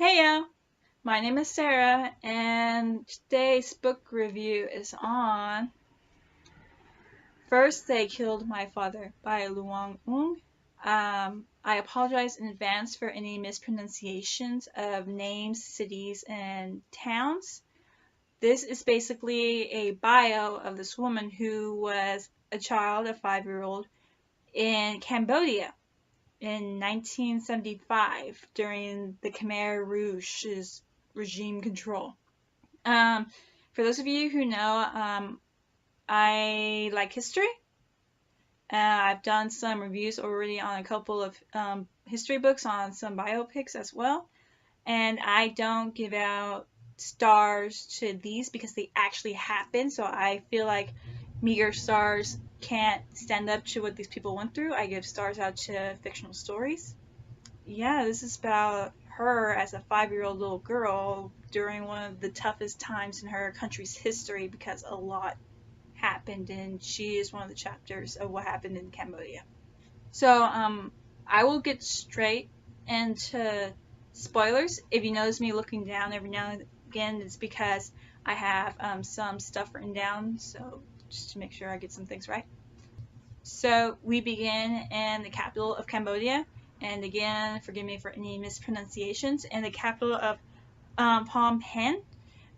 Heyo, my name is Sarah, and today's book review is on First They Killed My Father by Luong Ung. I apologize in advance for any mispronunciations of names, cities, and towns. This is basically a bio of this woman who was a child, a 5-year-old, in Cambodia in 1975 during the Khmer Rouge's regime control. For those of you who know, I like history. I've done some reviews already on a couple of history books on some biopics as well. And I don't give out stars to these because they actually happen. So I feel like meager stars can't stand up to what these people went through. I give stars out to fictional stories. Yeah, this is about her as a 5-year-old little girl during one of the toughest times in her country's history because a lot happened, and she is one of the chapters of what happened in Cambodia. So, I will get straight into spoilers. If you notice me looking down every now and again, it's because I have some stuff written down, so just to make sure I get some things right. So, we begin in the capital of Cambodia. And again, forgive me for any mispronunciations, in the capital of Phnom Penh.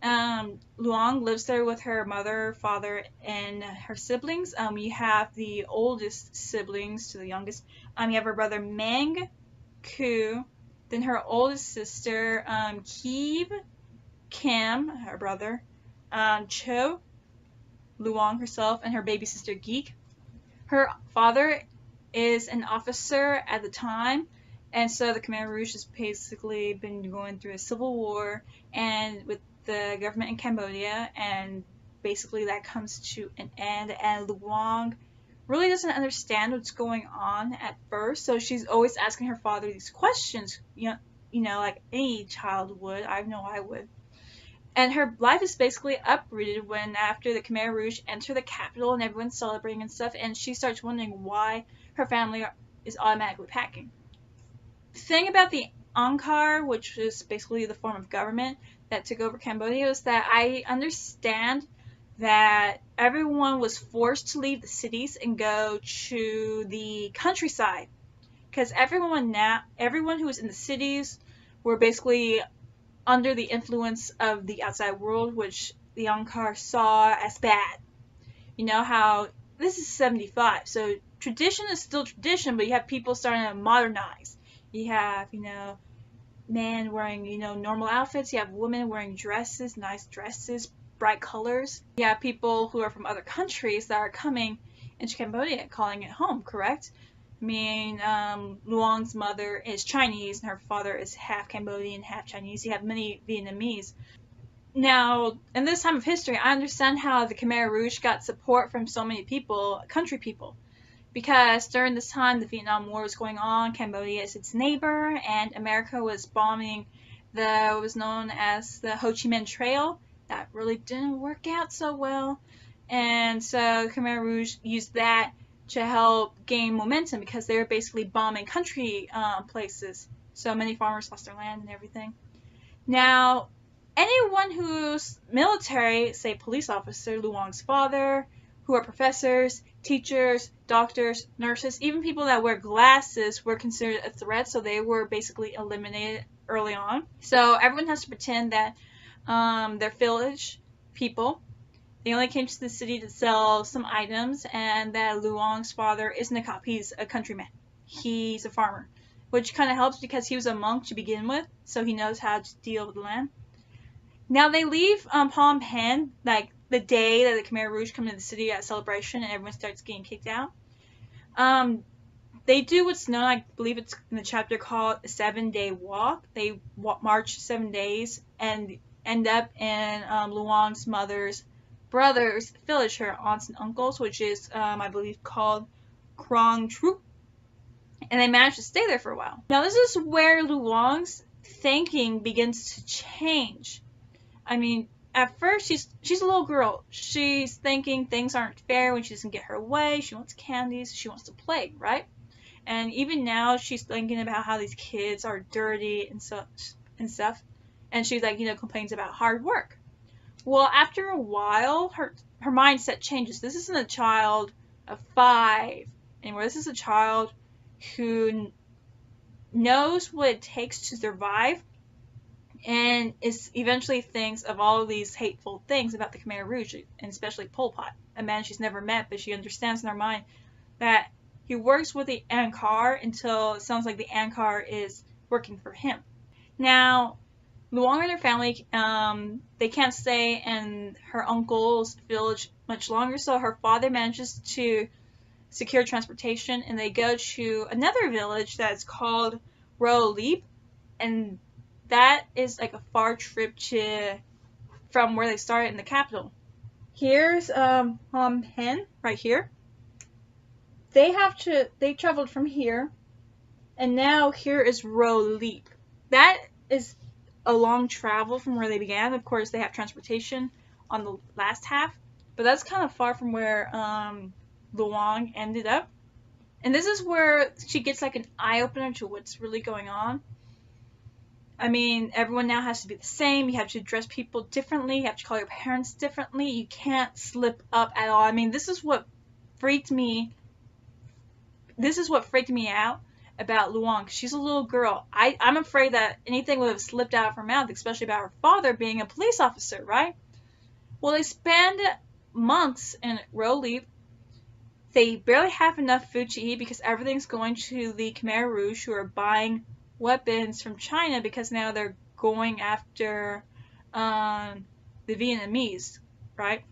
Luong lives there with her mother, father, and her siblings. You have the oldest siblings to the youngest. You have her brother Meng Ku, then her oldest sister Keeb, Kim, her brother, Cho, Luong herself, and her baby sister Geek. Her father is an officer at the time, and so the Khmer Rouge has basically been going through a civil war and with the government in Cambodia, and basically that comes to an end, and Luong really doesn't understand what's going on at first, so she's always asking her father these questions, like any child would. I know I would. And her life is basically uprooted when after the Khmer Rouge enter the capital and everyone's celebrating and stuff, and she starts wondering why her family is automatically packing. The thing about the Angkar, which is basically the form of government that took over Cambodia, is that I understand that everyone was forced to leave the cities and go to the countryside, because everyone who was in the cities were basically under the influence of the outside world, which the Angkar saw as bad. You know how this is 75, so tradition is still tradition, but you have people starting to modernize. You have, men wearing, normal outfits. You have women wearing dresses, nice dresses, bright colors. You have people who are from other countries that are coming into Cambodia, calling it home, correct? I mean, Luong's mother is Chinese and her father is half Cambodian, half Chinese. You have many Vietnamese. Now, in this time of history, I understand how the Khmer Rouge got support from so many people, country people. Because during this time, the Vietnam War was going on, Cambodia is its neighbor, and America was bombing what was known as the Ho Chi Minh Trail. That really didn't work out so well. And so Khmer Rouge used that to help gain momentum because they were basically bombing country places. So many farmers lost their land and everything. Now, anyone who's military, say police officer, Luong's father, who are professors, teachers, doctors, nurses, even people that wear glasses were considered a threat, so they were basically eliminated early on. So everyone has to pretend that they're village people. They only came to the city to sell some items, and that Luong's father isn't a cop, he's a countryman. He's a farmer, which kind of helps because he was a monk to begin with, so he knows how to deal with the land. Now they leave Phnom Penh, like the day that the Khmer Rouge come into the city at celebration and everyone starts getting kicked out. They do what's known, I believe it's in the chapter called a 7-day walk. They march 7 days and end up in Luong's mother's brother's village, her aunts and uncles, which is, I believe, called Krong Trup. And they manage to stay there for a while. Now this is where Luong's thinking begins to change. I mean, at first, she's a little girl. She's thinking things aren't fair when she doesn't get her way. She wants candies. She wants to play, right? And even now, she's thinking about how these kids are dirty and and stuff. And she like, complains about hard work. Well, after a while, her mindset changes. This isn't a child of 5 anymore. This is a child who knows what it takes to survive, and is eventually thinks of all of these hateful things about the Khmer Rouge, and especially Pol Pot, a man she's never met, but she understands in her mind that he works with the Angkar until it sounds like the Angkar is working for him. Now, Luong and her family, they can't stay in her uncle's village much longer, so her father manages to secure transportation, and they go to another village that's called Ro Leap, and that is like a far trip from where they started in the capital. Here's Hom Hen right here. They traveled from here, and now here is Ro Leap. That is a long travel from where they began. Of course, they have transportation on the last half, but that's kind of far from where Luong ended up. And this is where she gets like an eye-opener to what's really going on. I mean, everyone now has to be the same. You have to address people differently. You have to call your parents differently. You can't slip up at all. I mean, this is what freaked me out about Luong. She's a little girl. I'm afraid that anything would have slipped out of her mouth, especially about her father being a police officer, right? Well, they spend months in Ro Leap. They barely have enough food to eat because everything's going to the Khmer Rouge, who are buying weapons from China because now they're going after the Vietnamese, right?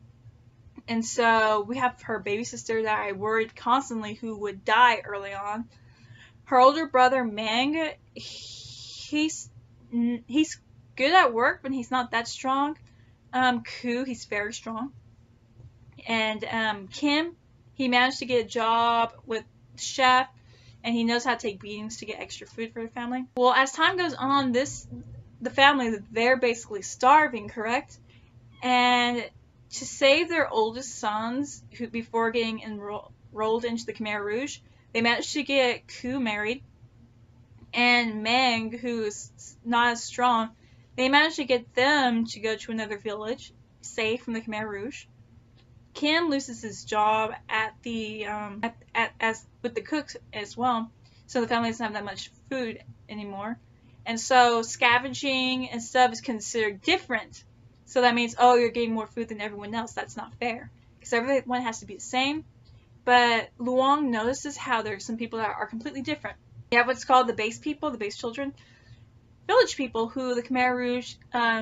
And so we have her baby sister that I worried constantly who would die early on. Her older brother Mang, he's good at work, but he's not that strong. Koo, he's very strong. And Kim, he managed to get a job with the chef, and he knows how to take beatings to get extra food for the family. Well, as time goes on, the family, they're basically starving, correct? And to save their oldest sons, who before getting enrolled into the Khmer Rouge, they managed to get Koo married, and Mang, who's not as strong, they managed to get them to go to another village, safe from the Khmer Rouge. Kim loses his job at the as with the cooks as well, so the family doesn't have that much food anymore, and so scavenging and stuff is considered different. So that means, oh, you're getting more food than everyone else. That's not fair, because everyone has to be the same. But Luong notices how there's some people that are completely different. You have what's called the base people, the base children, village people, who the Khmer Rouge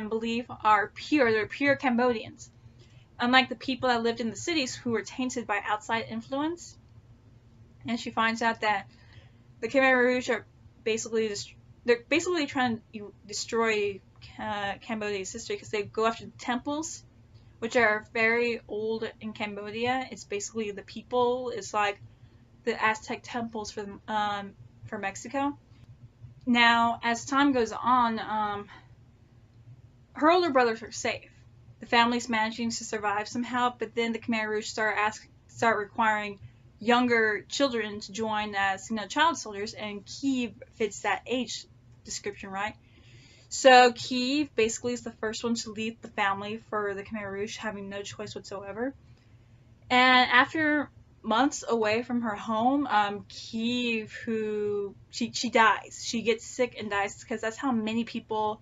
believe are pure. They're pure Cambodians. Unlike the people that lived in the cities who were tainted by outside influence. And she finds out that the Khmer Rouge are basically trying to destroy Cambodia's history, because they go after the temples, which are very old in Cambodia. It's basically the people. It's like the Aztec temples for Mexico. Now, as time goes on, her older brothers are safe. The family's managing to survive somehow, but then the Khmer Rouge start requiring younger children to join as child soldiers, and Kiev fits that age description, right? So Kiev basically is the first one to leave the family for the Khmer Rouge, having no choice whatsoever. And after months away from her home, Kiev, she dies. She gets sick and dies, because that's how many people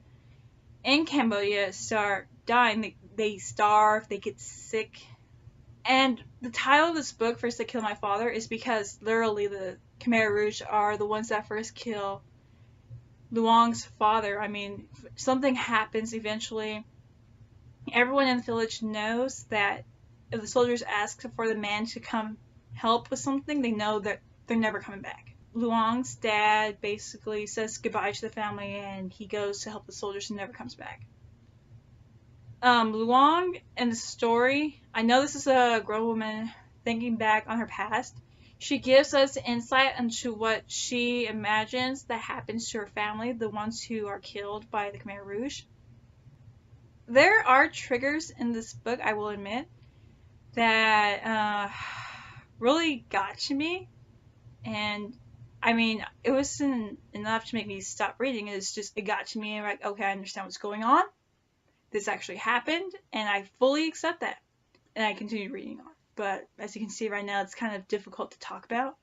in Cambodia start dying. They starve, they get sick. And the title of this book, First They Kill My Father, is because literally the Khmer Rouge are the ones that first kill Luong's father. I mean, something happens eventually. Everyone in the village knows that if the soldiers ask for the man to come help with something, they know that they're never coming back. Luong's dad basically says goodbye to the family, and he goes to help the soldiers and never comes back. Luong in the story, I know this is a grown woman thinking back on her past. She gives us insight into what she imagines that happens to her family, the ones who are killed by the Khmer Rouge. There are triggers in this book, I will admit, that really got to me, and I mean, it wasn't enough to make me stop reading. It got to me, like, okay, I understand what's going on. This actually happened, and I fully accept that. And I continued reading on. But as you can see right now, it's kind of difficult to talk about.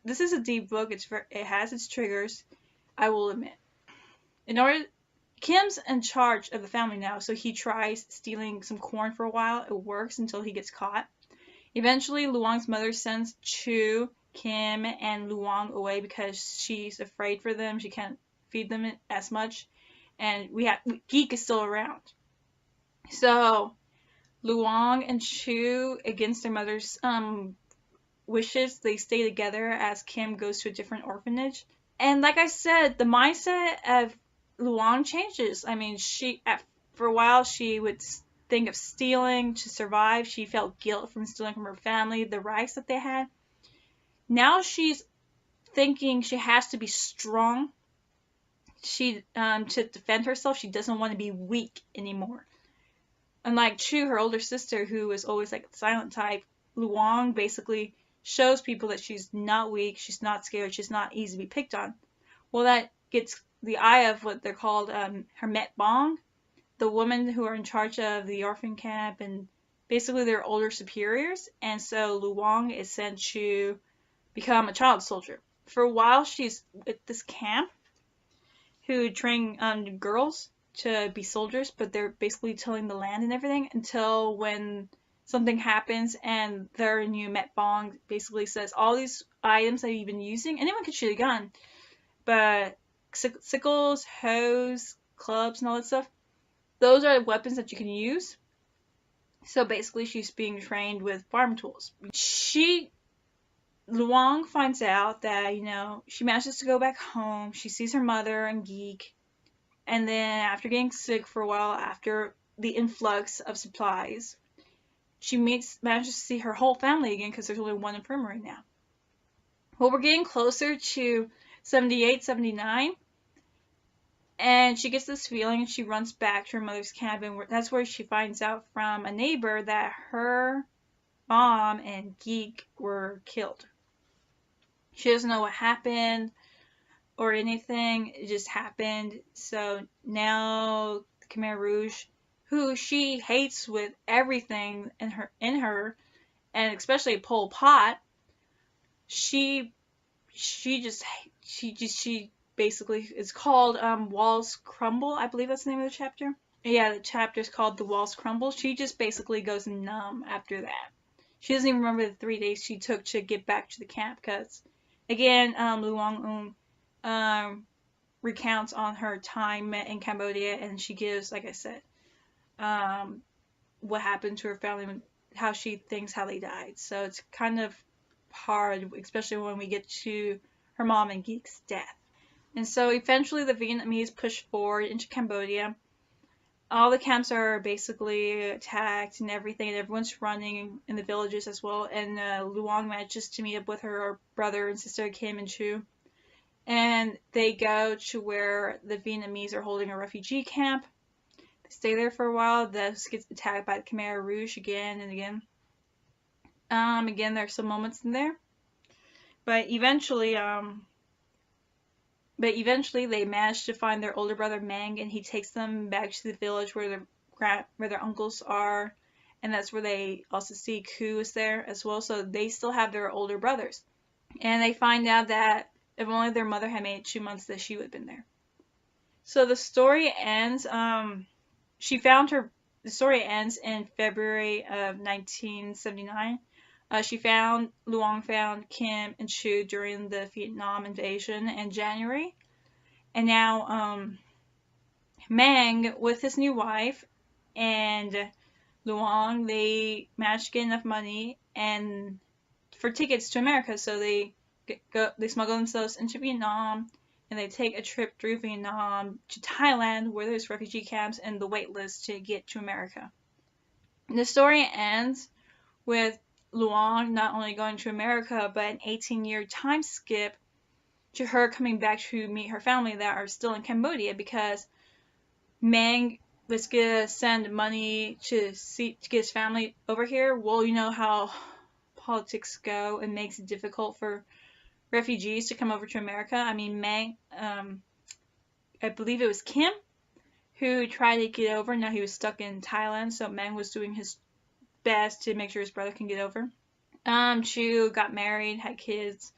This is a deep book. It has its triggers, I will admit. Kim's in charge of the family now, so he tries stealing some corn for a while. It works until he gets caught. Eventually, Luang's mother sends Chu, Kim, and Luang away because she's afraid for them. She can't feed them as much. And Geek is still around. So Luang and Chu, against their mother's wishes, they stay together as Kim goes to a different orphanage. And like I said, the mindset of Luang changes. I mean, for a while she would think of stealing to survive. She felt guilt from stealing from her family, the rights that they had. Now she's thinking she has to be strong. To defend herself, she doesn't want to be weak anymore. Unlike Chu, her older sister, who was always like a silent type, Luang basically shows people that she's not weak, she's not scared, she's not easy to be picked on. Well, that gets the eye of what they're called her Met Bong, the women who are in charge of the orphan camp, and basically their older superiors. And so Luang is sent to become a child soldier. For a while, she's at this camp who train girls to be soldiers, but they're basically tilling the land and everything until when something happens and their new Met Bong basically says all these items that you've been using, anyone can shoot a gun, but sickles, hoes, clubs, and all that stuff, those are weapons that you can use. So basically she's being trained with farm tools. Luang finds out that, she manages to go back home. She sees her mother and Geek. And then after getting sick for a while, after the influx of supplies, she manages to see her whole family again because there's only one infirmary now. Well, we're getting closer to 78, 79. And she gets this feeling and she runs back to her mother's cabin. That's where she finds out from a neighbor that her mom and Geek were killed. She doesn't know what happened or anything. It just happened. So now the Khmer Rouge, who she hates with everything in her, and especially Pol Pot, she basically, it's called Walls Crumble. I believe that's the name of the chapter. Yeah, the chapter's called The Walls Crumble. She just basically goes numb after that. She doesn't even remember the 3 days she took to get back to the camp because, again, Luang recounts on her time in Cambodia, and she gives, like I said, what happened to her family, how she thinks how they died. So it's kind of hard, especially when we get to her mom and Geek's death. And so eventually the Vietnamese push forward into Cambodia. All the camps are basically attacked and everything, and everyone's running in the villages as well. And Luang manages to meet up with her brother and sister Kim and Chu. And they go to where the Vietnamese are holding a refugee camp. They stay there for a while. This gets attacked by the Khmer Rouge again and again. Again, there's some moments in there. But eventually they manage to find their older brother Meng, and he takes them back to the village where their uncles are, and that's where they also see Ku is there as well. So they still have their older brothers, and they find out that if only their mother had made 2 months, that she would have been there. So the story ends. The story ends in February of 1979. Luang found Kim and Chu during the Vietnam invasion in January. And now, Meng, with his new wife, and Luang, they managed to get enough money and for tickets to America. So they smuggle themselves into Vietnam, and they take a trip through Vietnam to Thailand, where there's refugee camps and the wait list to get to America. And the story ends with Luang not only going to America, but an 18-year time skip to her coming back to meet her family that are still in Cambodia, because Meng was gonna send money to get his family over here. Well, you know how politics go. It makes it difficult for refugees to come over to America. I mean, I believe it was Kim who tried to get over. Now he was stuck in Thailand, so Meng was doing his best to make sure his brother can get over. Chu got married, had kids.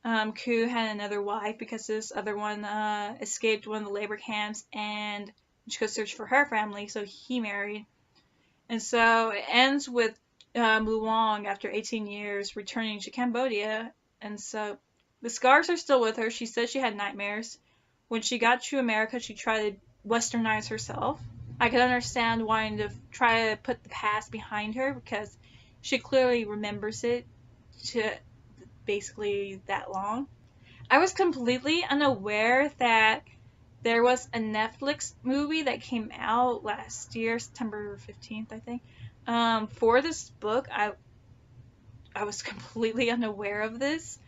Ku had another wife because this other one escaped one of the labor camps and she could search for her family, so he married. And so it ends with Luong, after 18 years, returning to Cambodia. And so the scars are still with her. She said she had nightmares. When she got to America, she tried to westernize herself. I could understand wanting to try to put the past behind her because she clearly remembers it to basically that long. I was completely unaware that there was a Netflix movie that came out last year, September 15th, I think. For this book, I was completely unaware of this.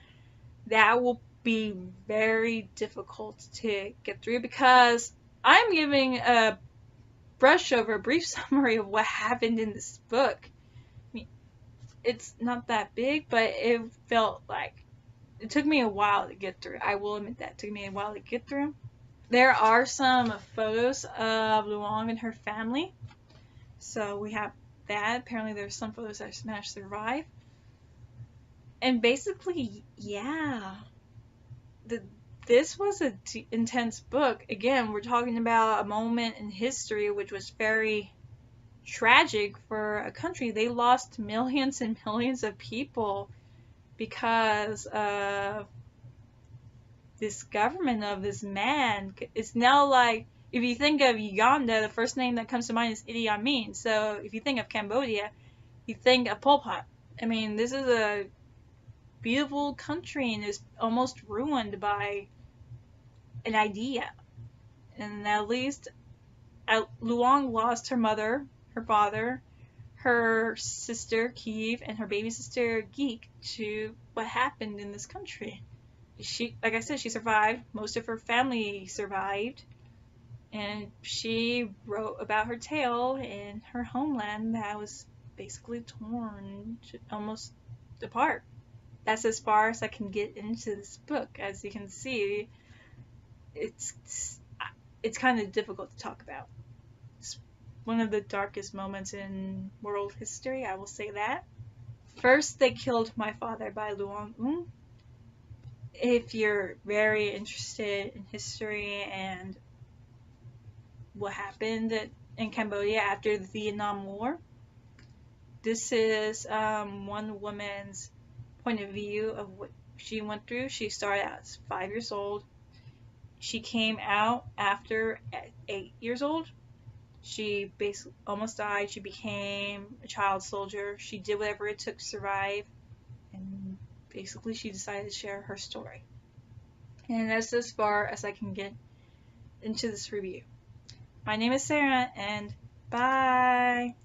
That will be very difficult to get through because I'm giving a brief summary of what happened in this book. I mean, it's not that big, but it felt like it took me a while to get through. I will admit that it took me a while to get through. There are some photos of Luong and her family. So we have that. Apparently there's some photos that managed to survive. And basically, yeah. This was an intense book. Again, we're talking about a moment in history which was very tragic for a country. They lost millions and millions of people because of this government of this man. It's now like, if you think of Uganda, the first name that comes to mind is Idi Amin. So if you think of Cambodia, you think of Pol Pot. I mean, this is a beautiful country and is almost ruined by an idea. And at least Luong lost her mother, her father, her sister Kiev, and her baby sister Geek to what happened in this country. She, like I said, she survived. Most of her family survived. And she wrote about her tale in her homeland that was basically torn almost apart. That's as far as I can get into this book. As you can see, it's kind of difficult to talk about. It's one of the darkest moments in world history, I will say that. First, They Killed My Father by Luong Un. If you're very interested in history and what happened in Cambodia after the Vietnam War, this is one woman's point of view of what she went through. She started out as 5 years old. She came out after at 8 years old. She basically almost died. She became a child soldier. She did whatever it took to survive. And basically she decided to share her story. And that's as far as I can get into this review. My name is Sarah, and bye!